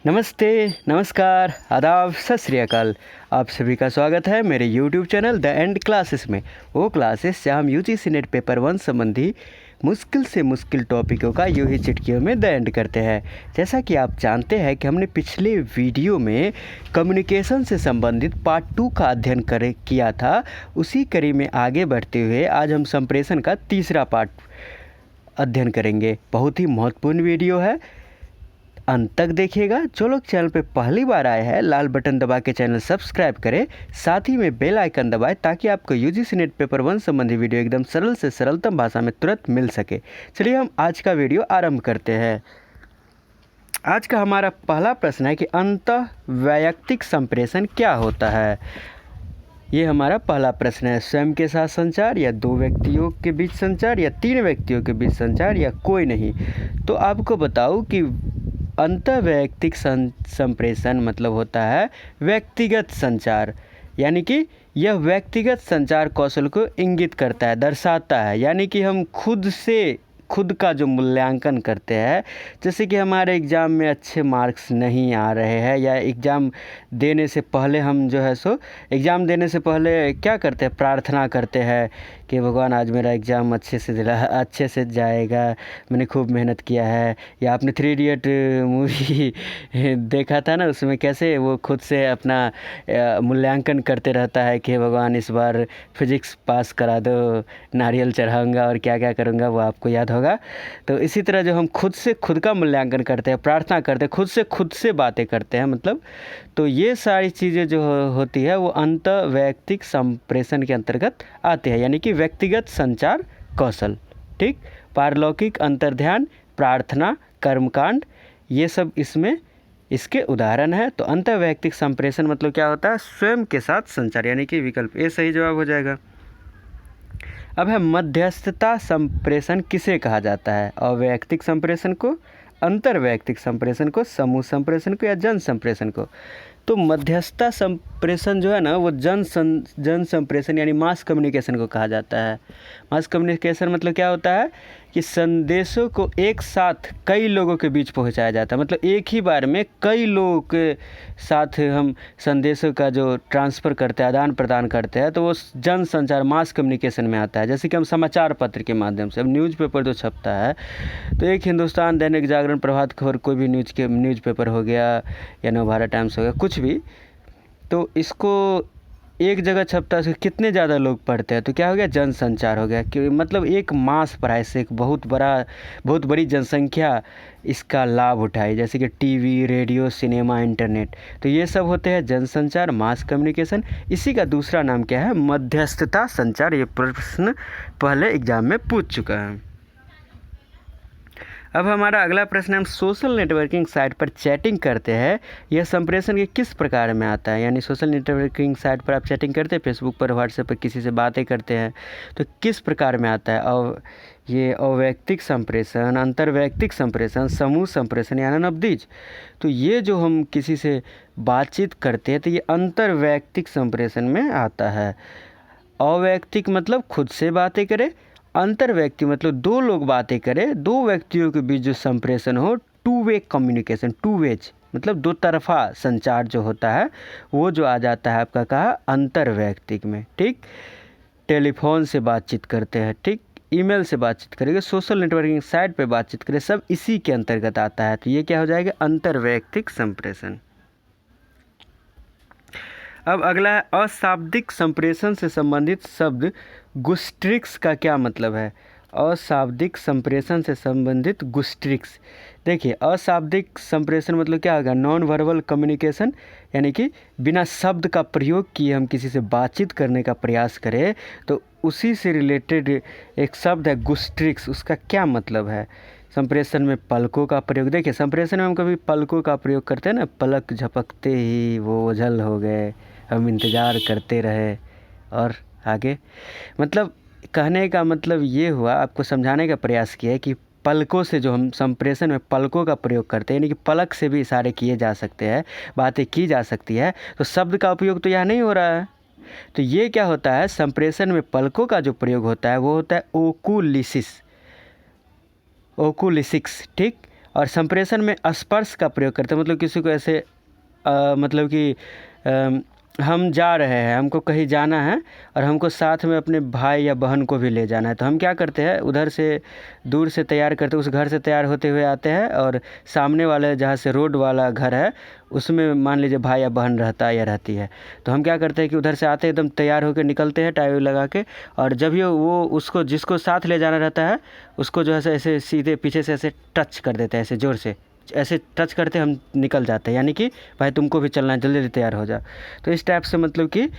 नमस्ते, नमस्कार, आदाब, सत श्री अकाल। आप सभी का स्वागत है मेरे YouTube channel the end classes में। वो क्लासेस जहाँ हम UGC नेट पेपर 1 संबंधी मुश्किल से मुश्किल टॉपिकों का यूं ही चुटकियों में द एंड करते हैं। जैसा कि आप जानते हैं कि हमने पिछले वीडियो में कम्युनिकेशन से संबंधित पार्ट 2 का अध्ययन किया था। उसी कड़ी में आगे बढ़ते हुए आज हम संप्रेषण का तीसरा पार्ट अध्ययन करेंगे। बहुत ही महत्वपूर्ण वीडियो है, अंत तक देखिएगा। जो लोग चैनल पे पहली बार आए हैं लाल बटन दबा के चैनल सब्सक्राइब करें, साथ ही में बेल आइकन दबाएं ताकि आपको UGC नेट पेपर 1 संबंधी वीडियो एकदम सरल से सरलतम भाषा में तुरंत मिल सके। चलिए हम आज का वीडियो आरंभ करते हैं। आज का हमारा पहला प्रश्न है कि अंतःवैयक्तिक संप्रेषण क्या होता है। ये हमारा पहला प्रश्न है। स्वयं के साथ संचार, या दो व्यक्तियों के बीच संचार, या तीन व्यक्तियों के बीच संचार, या कोई नहीं। तो आपको बताऊं कि अंतःवैयक्तिक संप्रेषण मतलब होता है व्यक्तिगत संचार, यानी कि यह व्यक्तिगत संचार कौशल को इंगित करता है, दर्शाता है। यानी कि हम खुद का जो मूल्यांकन करते हैं, जैसे कि हमारे एग्ज़ाम में अच्छे मार्क्स नहीं आ रहे हैं, या एग्ज़ाम देने से पहले हम जो है सो एग्ज़ाम देने से पहले क्या करते हैं, प्रार्थना करते हैं कि भगवान आज मेरा एग्ज़ाम अच्छे से जाएगा, मैंने खूब मेहनत किया है। या आपने 3 इडियट मूवी देखा था ना, उसमें कैसे वो खुद से अपना मूल्यांकन करते रहता है कि भगवान इस बार फिज़िक्स पास करा दो, नारियल चढ़ाऊँगा और क्या क्या करूँगा, वो आपको याद होगा। तो इसी तरह जो हम खुद का मूल्यांकन करते हैं, प्रार्थना करते हैं, खुद से बातें करते हैं मतलब, तो ये सारी चीज़ें जो होती है वो अंतःवैयक्तिक संप्रेषण के अंतर्गत आते हैं, यानी कि व्यक्तिगत संचार कौशल। ठीक, पारलौकिक अंतर्ध्यान, प्रार्थना, कर्मकांड, ये सब इसमें इसके उदाहरण है। तो अंतःवैयक्तिक संप्रेषण मतलब क्या होता है, स्वयं के साथ संचार, यानी कि विकल्प ए सही जवाब हो जाएगा। अब है मध्यस्थता संप्रेषण किसे कहा जाता है। अवैयक्तिक संप्रेषण को, अंतर्वैयक्तिक संप्रेषण को, समूह संप्रेषण को, या जन संप्रेषण को। तो मध्यस्थता संप्रेषण जो है ना, वो जन संप्रेषण यानी मास कम्युनिकेशन को कहा जाता है। मास कम्युनिकेशन मतलब क्या होता है कि संदेशों को एक साथ कई लोगों के बीच पहुंचाया जाता है। मतलब एक ही बार में कई लोगों के साथ हम संदेशों का जो ट्रांसफ़र करते हैं, आदान प्रदान करते हैं, तो वो जन संचार मास कम्युनिकेशन में आता है। जैसे कि हम समाचार पत्र के माध्यम से, अब न्यूज़पेपर जो छपता है, तो एक हिंदुस्तान, दैनिक जागरण, प्रभात खबर, कोई भी न्यूज़पेपर हो गया, या नवभारत टाइम्स हो गया, कुछ भी, तो इसको एक जगह छपता है, कितने ज़्यादा लोग पढ़ते हैं, तो क्या हो गया, जनसंचार हो गया। कि मतलब एक मास प्राइस से एक बहुत बड़ी जनसंख्या इसका लाभ उठाए, जैसे कि टीवी, रेडियो, सिनेमा, इंटरनेट। तो ये सब होते हैं जनसंचार, मास कम्युनिकेशन। इसी का दूसरा नाम क्या है, मध्यस्थता संचार। ये प्रश्न पहले एग्जाम में पूछ चुका है। अब हमारा अगला प्रश्न है, हम सोशल नेटवर्किंग साइट पर चैटिंग करते हैं, यह संप्रेषण के किस प्रकार में आता है। यानी सोशल नेटवर्किंग साइट पर आप चैटिंग करते हैं, फेसबुक पर, व्हाट्सएप पर किसी से बातें करते हैं, तो किस प्रकार में आता है। और ये अवैयक्तिक संप्रेषण, अंतर्वैयक्तिक संप्रेषण, समूह संप्रेषण, यानी नवदीज। तो ये जो हम किसी से बातचीत करते हैं, तो ये अंतर्वैयक्तिक संप्रेषण में आता है। अवैयक्तिक मतलब खुद से बातें करें, अंतर्व्यक्ति मतलब दो लोग बातें करें, दो व्यक्तियों के बीच जो संप्रेषण हो, two way communication, two ways मतलब दो तरफा संचार जो होता है, वो जो आ जाता है आपका कहा अंतर्वैयक्तिक में। ठीक, टेलीफोन से बातचीत करते हैं, ठीक, ईमेल से बातचीत करेंगे, सोशल नेटवर्किंग साइट पे बातचीत करें, सब इसी के अंतर्गत आता है। तो ये क्या हो जाएगा, अंतर्वैयक्तिक संप्रेषण। अब अगला है, अशाब्दिक संप्रेषण से संबंधित शब्द गुस्ट्रिक्स का क्या मतलब है। अशाब्दिक संप्रेषण से संबंधित गुस्ट्रिक्स, देखिए अशाब्दिक संप्रेषण मतलब क्या होगा, नॉन वर्बल कम्युनिकेशन, यानी कि बिना शब्द का प्रयोग किए हम किसी से बातचीत करने का प्रयास करें, तो उसी से रिलेटेड एक शब्द है गुस्ट्रिक्स। उसका क्या मतलब है। संप्रेषण में पलकों का प्रयोग, देखिए संप्रेषण में हम कभी पलकों का प्रयोग करते हैं ना, पलक झपकते ही वो ओझल हो गए, हम इंतज़ार करते रहे, और आगे मतलब कहने का मतलब ये हुआ, आपको समझाने का प्रयास किया है कि पलकों से जो हम संप्रेषण में पलकों का प्रयोग करते हैं, यानी कि पलक से भी इशारे किए जा सकते हैं, बातें की जा सकती है, तो शब्द का उपयोग तो यहाँ नहीं हो रहा है। तो ये क्या होता है, संप्रेषण में पलकों का जो प्रयोग होता है वो होता है ओकुलिसिस, ओकुलिसिक्स। ठीक, और संप्रेषण में स्पर्श का प्रयोग करते हैं, मतलब किसी को ऐसे मतलब कि हम जा रहे हैं, हमको कहीं जाना है और हमको साथ में अपने भाई या बहन को भी ले जाना है, तो हम क्या करते हैं, उधर से दूर से तैयार करते, उस घर से तैयार होते हुए आते हैं और सामने वाले जहाँ से रोड वाला घर है उसमें मान लीजिए भाई या बहन रहता है या रहती है, तो हम क्या करते हैं कि उधर से आते एकदम तैयार होकर निकलते हैं टाई लगा के, और जब ये वो उसको जिसको साथ ले जाना रहता है उसको जो है ऐसे सीधे पीछे से ऐसे टच कर देते हैं, ऐसे ज़ोर से ऐसे टच करते हम निकल जाते हैं, यानी कि भाई तुमको भी चलना है, जल्दी जल्दी तैयार हो जाओ। तो इस टाइप से मतलब कि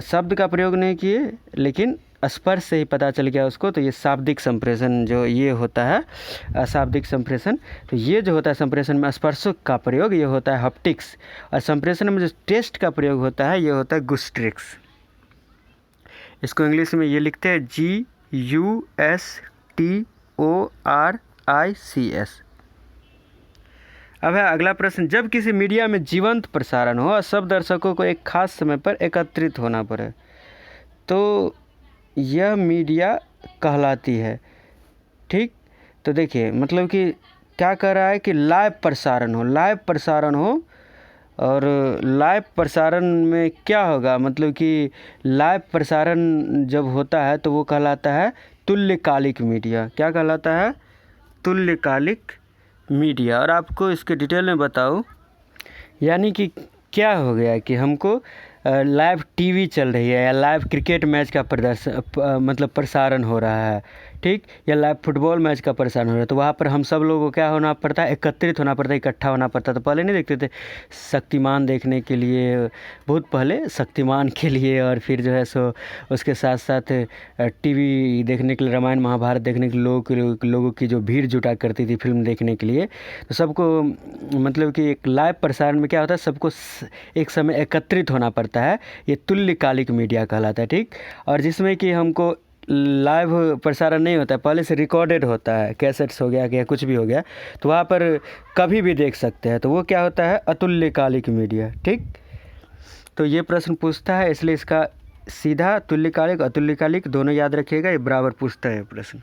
शब्द का प्रयोग नहीं किए लेकिन स्पर्श से ही पता चल गया उसको, तो ये शाब्दिक संप्रेषण जो ये होता है अशाब्दिक संप्रेषण। तो ये जो होता है संप्रेषण में स्पर्शों का प्रयोग ये होता है हैप्टिक्स, और संप्रेषण में जो टेस्ट का प्रयोग होता है ये होता है गुस्ट्रिक्स। इसको इंग्लिश में ये लिखते हैं GUSTORICS। अब है अगला प्रश्न, जब किसी मीडिया में जीवंत प्रसारण हो और सब दर्शकों को एक खास समय पर एकत्रित होना पड़े तो यह मीडिया कहलाती है। ठीक, तो देखिए मतलब कि क्या कह रहा है कि लाइव प्रसारण हो और लाइव प्रसारण में क्या होगा, मतलब कि लाइव प्रसारण जब होता है तो वो कहलाता है तुल्यकालिक मीडिया। क्या कहलाता है? तुल्यकालिक मीडिया। और आपको इसके डिटेल में बताऊं, यानी कि क्या हो गया कि हमको लाइव टीवी चल रही है या लाइव क्रिकेट मैच का मतलब प्रसारण हो रहा है, ठीक, या लाइव फुटबॉल मैच का प्रसारण हो रहा है, तो वहाँ पर हम सब लोगों को क्या होना पड़ता है, एकत्रित होना पड़ता है, इकट्ठा होना पड़ता है। तो पहले नहीं देखते थे शक्तिमान देखने के लिए, बहुत पहले शक्तिमान के लिए, और फिर जो है सो उसके साथ साथ टीवी देखने के लिए, रामायण महाभारत देखने के लोगों की जो भीड़ जुटा करती थी फिल्म देखने के लिए, तो सबको मतलब कि एक लाइव प्रसारण में क्या होता है, सबको एक समय एकत्रित होना पड़ता है, ये तुल्यकालिक मीडिया कहलाता है। ठीक, और जिसमें कि हमको लाइव प्रसारण नहीं होता है, पहले से रिकॉर्डेड होता है, कैसेट्स हो गया या कुछ भी हो गया, तो वहाँ पर कभी भी देख सकते हैं, तो वो क्या होता है, अतुल्यकालिक मीडिया। ठीक, तो ये प्रश्न पूछता है, इसलिए इसका सीधा तुल्यकालिक अतुल्यकालिक दोनों याद रखिएगा, ये बराबर पूछता है प्रश्न।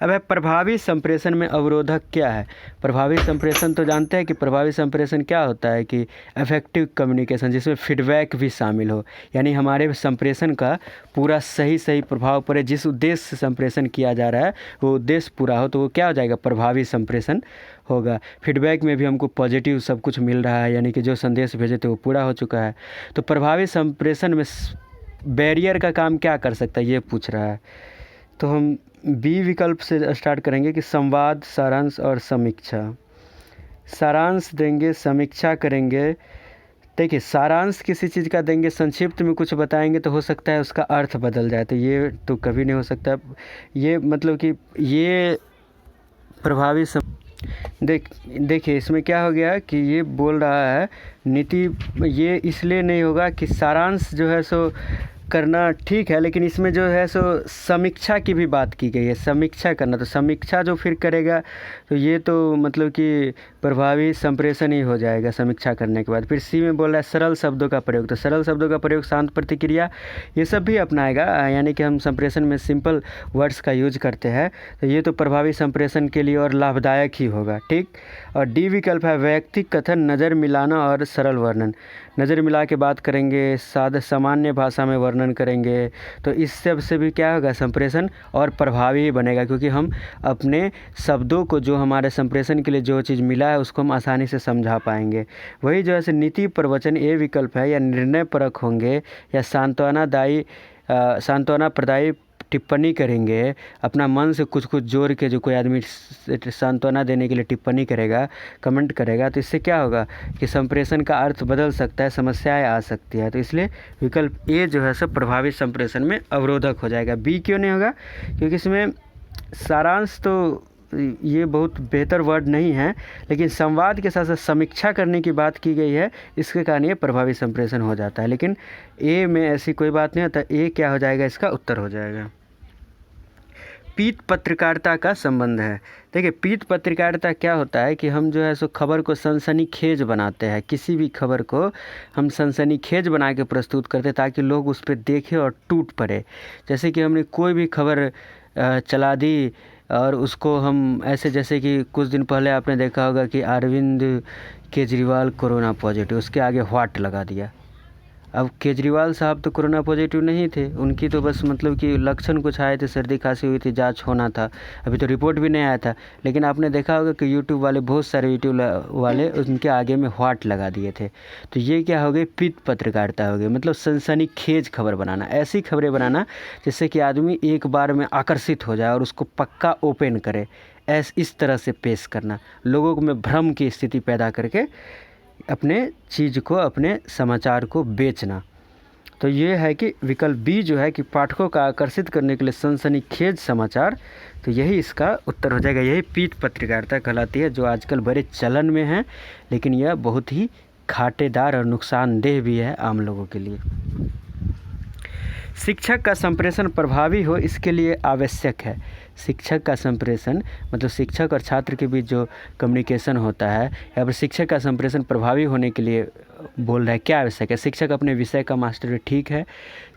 अब है प्रभावी संप्रेषण में अवरोधक क्या है। प्रभावी संप्रेषण तो जानते हैं कि प्रभावी संप्रेषण क्या होता है कि इफेक्टिव कम्युनिकेशन, जिसमें फीडबैक भी शामिल हो, यानी हमारे संप्रेषण का पूरा सही प्रभाव पड़े, जिस उद्देश्य से संप्रेषण किया जा रहा है वो उद्देश्य पूरा हो, तो वो क्या हो जाएगा, प्रभावी संप्रेषण होगा। फीडबैक में भी हमको पॉजिटिव सब कुछ मिल रहा है, यानी कि जो संदेश भेजे थे वो पूरा हो चुका है। तो प्रभावी संप्रेषण में बैरियर का काम क्या कर सकता है, ये पूछ रहा है। तो हम बी विकल्प से स्टार्ट करेंगे कि संवाद, सारांश और समीक्षा। सारांश देंगे, समीक्षा करेंगे। देखिए सारांश किसी चीज़ का देंगे, संक्षिप्त में कुछ बताएंगे तो हो सकता है उसका अर्थ बदल जाए, तो ये तो कभी नहीं हो सकता। ये मतलब कि ये प्रभावी देखिए इसमें क्या हो गया कि ये बोल रहा है नीति, ये इसलिए नहीं होगा कि सारांश जो है सो करना ठीक है, लेकिन इसमें जो है सो समीक्षा की भी बात की गई है, समीक्षा करना, तो समीक्षा जो फिर करेगा तो ये तो मतलब कि प्रभावी संप्रेषण ही हो जाएगा समीक्षा करने के बाद। फिर सी में बोल रहा है सरल शब्दों का प्रयोग, तो सरल शब्दों का प्रयोग, शांत प्रतिक्रिया, ये सब भी अपनाएगा, यानी कि हम संप्रेषण में सिंपल वर्ड्स का यूज करते हैं, तो ये तो प्रभावी संप्रेषण के लिए और लाभदायक ही होगा। ठीक, और डी विकल्प है वैयक्तिक कथन, नज़र मिलाना और सरल वर्णन। नज़र मिला के बात करेंगे, सामान्य भाषा में वर्णन करेंगे, तो इस सब से भी क्या होगा, संप्रेषण और प्रभावी ही बनेगा, क्योंकि हम अपने शब्दों को, जो हमारे संप्रेषण के लिए जो चीज़ मिला है उसको हम आसानी से समझा पाएंगे। वही जो है नीति प्रवचन ए विकल्प है, या निर्णय परक होंगे, या सांत्वना प्रदायी टिप्पणी करेंगे, अपना मन से कुछ जोड़ के जो कोई आदमी सांत्वना देने के लिए टिप्पणी करेगा, कमेंट करेगा, तो इससे क्या होगा कि संप्रेषण का अर्थ बदल सकता है, समस्याएं आ सकती है। तो इसलिए विकल्प ए जो है सब प्रभावी संप्रेषण में अवरोधक हो जाएगा। बी क्यों नहीं होगा, क्योंकि इसमें सारांश तो ये बहुत बेहतर वर्ड नहीं है, लेकिन संवाद के साथ साथ समीक्षा करने की बात की गई है, इसके कारण ये प्रभावी संप्रेषण हो जाता है। लेकिन ए में ऐसी कोई बात नहीं होता, ए क्या हो जाएगा, इसका उत्तर हो जाएगा। पीठ पत्रकारिता का संबंध है। देखिए पीठ पत्रकारिता क्या होता है कि हम जो है सो खबर को सनसनीखेज बनाते हैं, किसी भी खबर को हम सनसनीखेज बना के प्रस्तुत करते हैं ताकि लोग उस पर देखें और टूट पड़े। जैसे कि हमने कोई भी खबर चला दी और उसको हम ऐसे, जैसे कि कुछ दिन पहले आपने देखा होगा कि अरविंद केजरीवाल कोरोना पॉजिटिव, उसके आगे व्हाट लगा दिया। अब केजरीवाल साहब तो कोरोना पॉजिटिव नहीं थे, उनकी तो बस मतलब कि लक्षण कुछ आए थे, सर्दी खांसी हुई थी, जांच होना था, अभी तो रिपोर्ट भी नहीं आया था। लेकिन आपने देखा होगा कि यूट्यूब वाले, बहुत सारे यूट्यूब वाले उनके आगे में व्हाट लगा दिए थे। तो ये क्या हो गई, पीठ पत्रकारिता हो गई, मतलब सनसनीखेज खबर बनाना, ऐसी खबरें बनाना जिससे कि आदमी एक बार में आकर्षित हो जाए और उसको पक्का ओपन करे। इस तरह से पेश करना, लोगों में भ्रम की स्थिति पैदा करके अपने चीज़ को, अपने समाचार को बेचना। तो ये है कि विकल्प बी जो है कि पाठकों का आकर्षित करने के लिए सनसनीखेज समाचार, तो यही इसका उत्तर हो जाएगा। यही पीठ पत्रकारिता कहलाती है, जो आजकल बड़े चलन में है, लेकिन यह बहुत ही घाटेदार और नुकसानदेह भी है आम लोगों के लिए। शिक्षक का संप्रेषण प्रभावी हो, इसके लिए आवश्यक है। शिक्षक का संप्रेषण मतलब शिक्षक और छात्र के बीच जो कम्युनिकेशन होता है, या फिर शिक्षक का संप्रेषण प्रभावी होने के लिए बोल रहा है क्या आवश्यक है। शिक्षक अपने विषय का मास्टर है, ठीक है।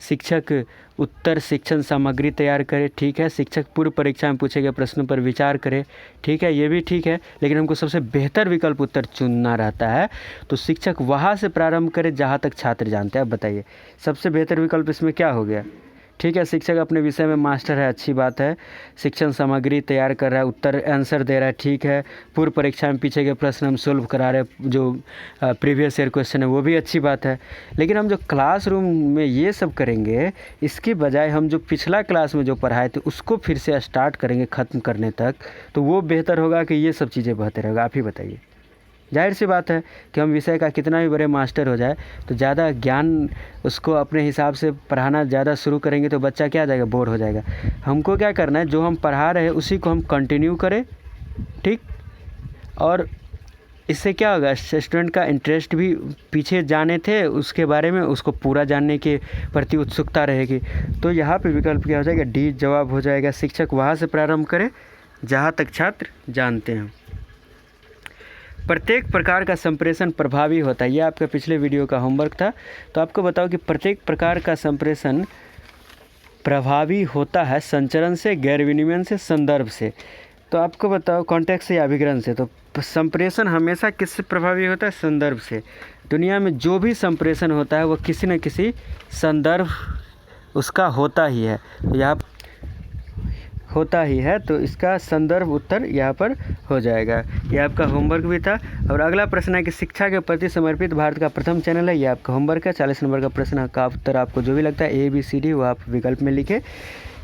शिक्षक उत्तर शिक्षण सामग्री तैयार करे, ठीक है। शिक्षक पूर्व परीक्षा में पूछे गए प्रश्नों पर विचार करे, ठीक है, ये भी ठीक है। लेकिन हमको सबसे बेहतर विकल्प उत्तर चुनना रहता है, तो शिक्षक वहाँ से प्रारंभ करे जहाँ तक छात्र जानते हैं। अब बताइए सबसे बेहतर विकल्प इसमें क्या हो गया। ठीक है, शिक्षक अपने विषय में मास्टर है, अच्छी बात है। शिक्षण सामग्री तैयार कर रहा है, उत्तर आंसर दे रहा है, ठीक है। पूर्व परीक्षा में पीछे के प्रश्न हम सोल्व करा रहे हैं, जो प्रीवियस ईयर क्वेश्चन है, वो भी अच्छी बात है। लेकिन हम जो क्लासरूम में ये सब करेंगे, इसके बजाय हम जो पिछला क्लास में जो पढ़ाए थे उसको फिर से स्टार्ट करेंगे ख़त्म करने तक, तो वो बेहतर होगा कि ये सब चीज़ें बेहतर होगा। आप ही बताइए। जाहिर सी बात है कि हम विषय का कितना भी बड़े मास्टर हो जाए, तो ज़्यादा ज्ञान उसको अपने हिसाब से पढ़ाना ज़्यादा शुरू करेंगे तो बच्चा क्या जाएगा, बोर हो जाएगा। हमको क्या करना है, जो हम पढ़ा रहे हैं उसी को हम कंटिन्यू करें, ठीक। और इससे क्या होगा, स्टूडेंट का इंटरेस्ट भी, पीछे जाने थे उसके बारे में, उसको पूरा जानने के प्रति उत्सुकता रहेगी। तो यहाँ पे विकल्प क्या हो जाएगा, डी जवाब हो जाएगा। शिक्षक वहाँ से प्रारंभ करे जहाँ तक छात्र जानते हैं। प्रत्येक प्रकार का संप्रेषण प्रभावी होता है, यह आपका पिछले वीडियो का होमवर्क था। तो आपको बताओ कि प्रत्येक प्रकार का संप्रेषण प्रभावी होता है संचरण से, गैर विनिमय से, संदर्भ से। तो आपको बताओ कॉन्टेक्स्ट से या अभिग्रहण से। तो संप्रेषण हमेशा किससे प्रभावी होता है, संदर्भ से। दुनिया में जो भी संप्रेषण होता है वो किसी न किसी संदर्भ उसका होता ही है, तो यहाँ होता ही है, तो इसका संदर्भ उत्तर यहाँ पर हो जाएगा। ये आपका होमवर्क भी था। और अगला प्रश्न है कि शिक्षा के प्रति समर्पित भारत का प्रथम चैनल है, ये आपका होमवर्क है। 40 नंबर का प्रश्न का उत्तर आपको जो भी लगता है ABCD वो आप विकल्प में लिखे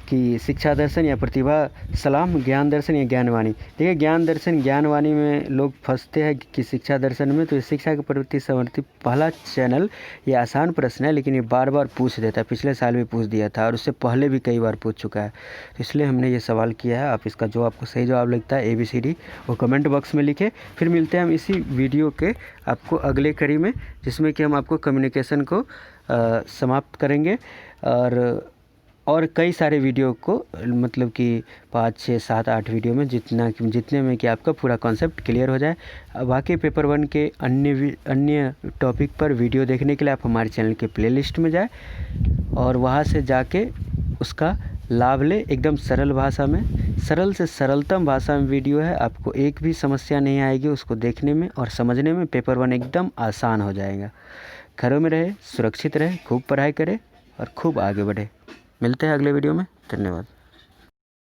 कि शिक्षा दर्शन या प्रतिभा सलाम, ज्ञान दर्शन या ज्ञानवाणी। देखिए ज्ञान दर्शन ज्ञानवाणी में लोग फंसते हैं कि शिक्षा दर्शन में। तो शिक्षा के प्रति समर्पित पहला चैनल, ये आसान प्रश्न है लेकिन ये बार बार पूछ देता है, पिछले साल भी पूछ दिया था और उससे पहले भी कई बार पूछ चुका है। तो इसलिए हमने ये सवाल किया है। आप इसका जो आपको सही जवाब लगता है ABCD वो कमेंट बॉक्स में लिखे। फिर मिलते हैं हम इसी वीडियो के आपको अगले कड़ी में, जिसमें कि हम आपको कम्युनिकेशन को समाप्त करेंगे और कई सारे वीडियो को, मतलब कि 5, 6, 7, 8 वीडियो में जितने में कि आपका पूरा कॉन्सेप्ट क्लियर हो जाए। बाकी पेपर 1 के अन्य टॉपिक पर वीडियो देखने के लिए आप हमारे चैनल के प्लेलिस्ट में जाए और वहाँ से जाके उसका लाभ ले। एकदम सरल भाषा में, सरल से सरलतम भाषा में वीडियो है। आपको एक भी समस्या नहीं आएगी उसको देखने में और समझने में। पेपर 1 एकदम आसान हो जाएगा। घरों में रहे, सुरक्षित रहे, खूब पढ़ाई करें और खूब आगे बढ़े। मिलते हैं अगले वीडियो में। धन्यवाद।